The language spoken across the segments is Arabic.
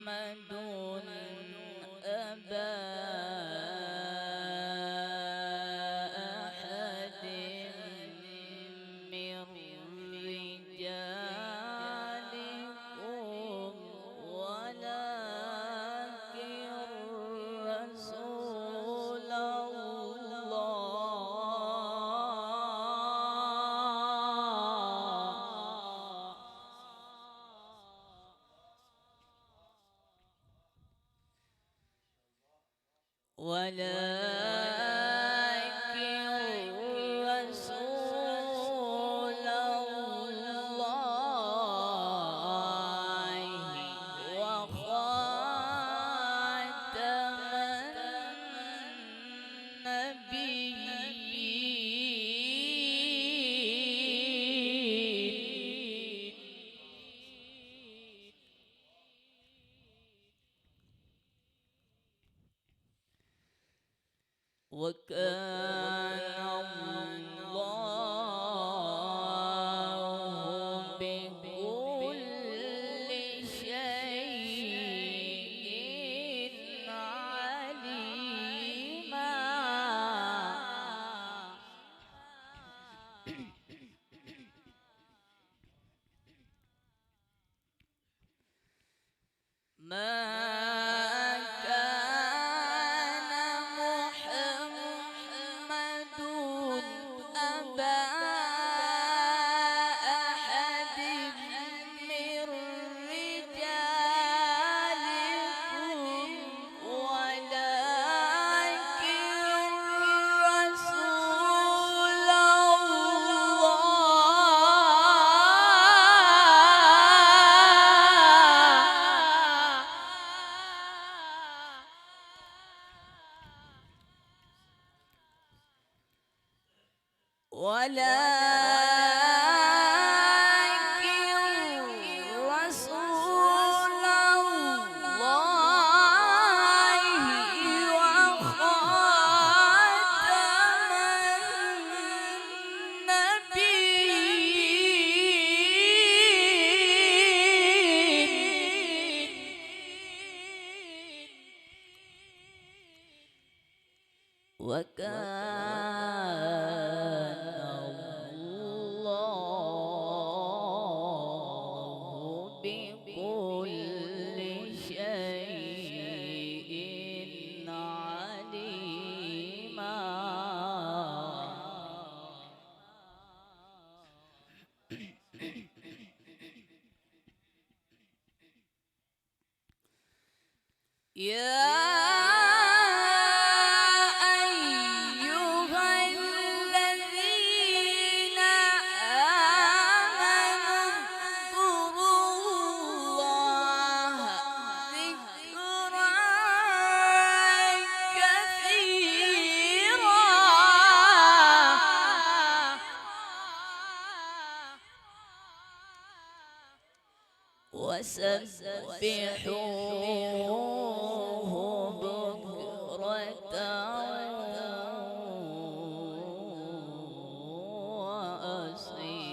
محمد أبا أحد من رجالكم ولكن رسول وكان الله بكل شيء عليما. وكان الله بكل شيء عليما. يا وسبحوه بكرة وأصيلا.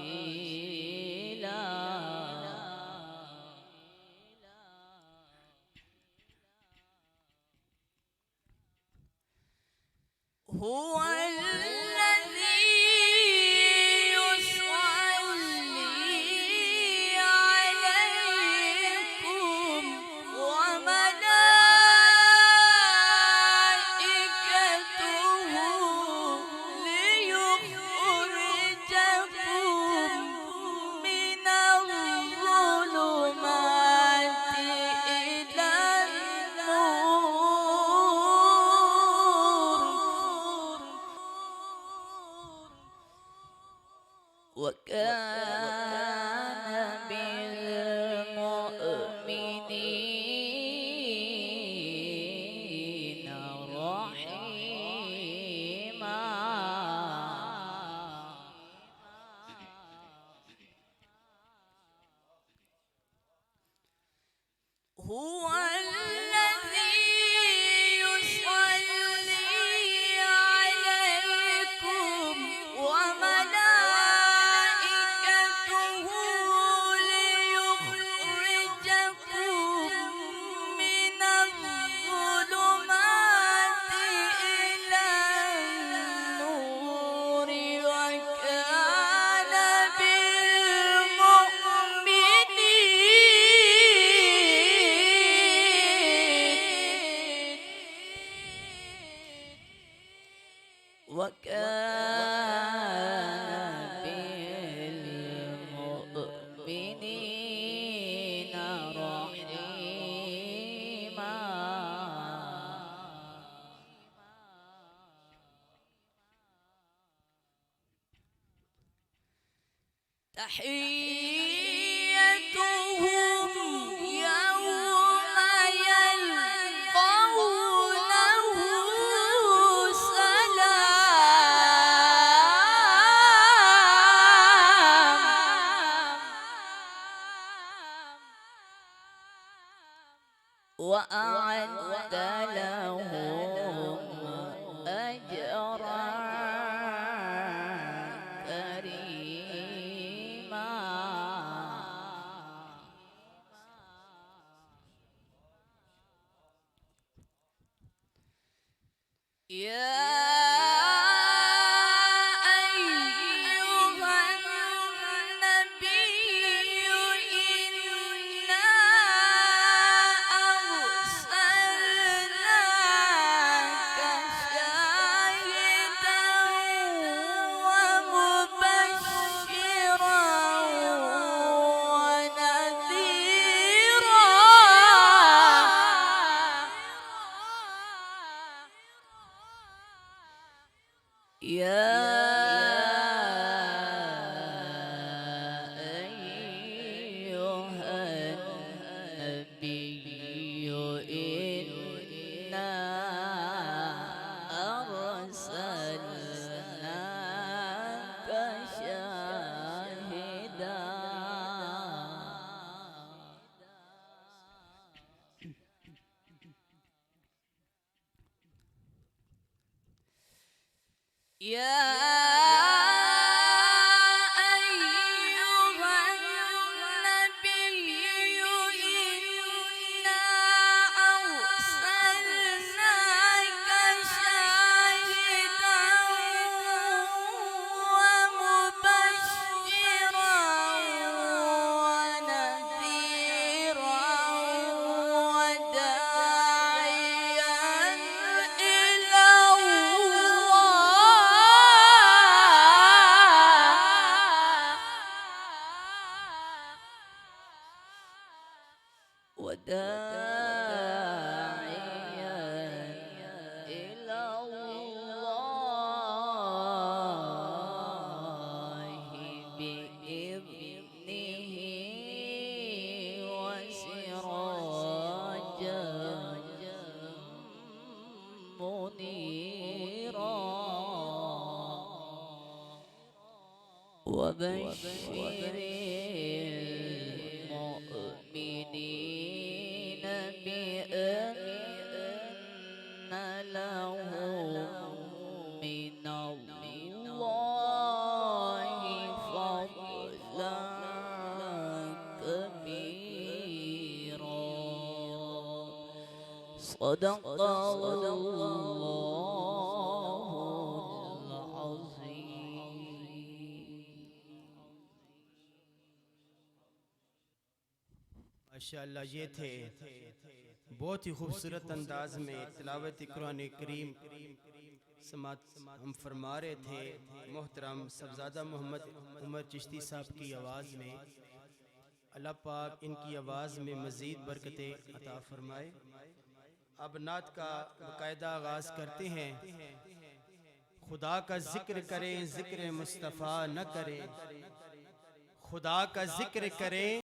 هو وكان بالمؤمنين رحيما. تحيتهم يوم يلقونه سلام وأعد لهم أجرا كريما. يا أيها النبي إنا أرسلناك شاهدا ومبشرا ونذيرا. يا أيها النبي إنا أرسلناك شاهدا. يا أيها النبي إنا أرسلناك شاهدا ومبشرا ونذيرا وداعيا إلى وداعيا إلى الله بإذنه وسراجا منيرا. وبشر المؤمنين بأن لهم من الله فضلا كبيرا. صدق الله माशाअल्लाह ये थे बहुत ही खूबसूरत अंदाज में तिलावत कुरान करीम समात हम फरमा रहे थे मोहतरम सबजादा मोहम्मद उमर चिश्ती साहब की आवाज़ में। अल्लाह पाक इनकी आवाज़ में मज़ीद बरकतें अता फरमाए। अब नात का बाकायदा आगाज़ करते हैं। खुदा का जिक्र करें, जिक्र मुस्तफ़ा न करें, खुदा का जिक्र करें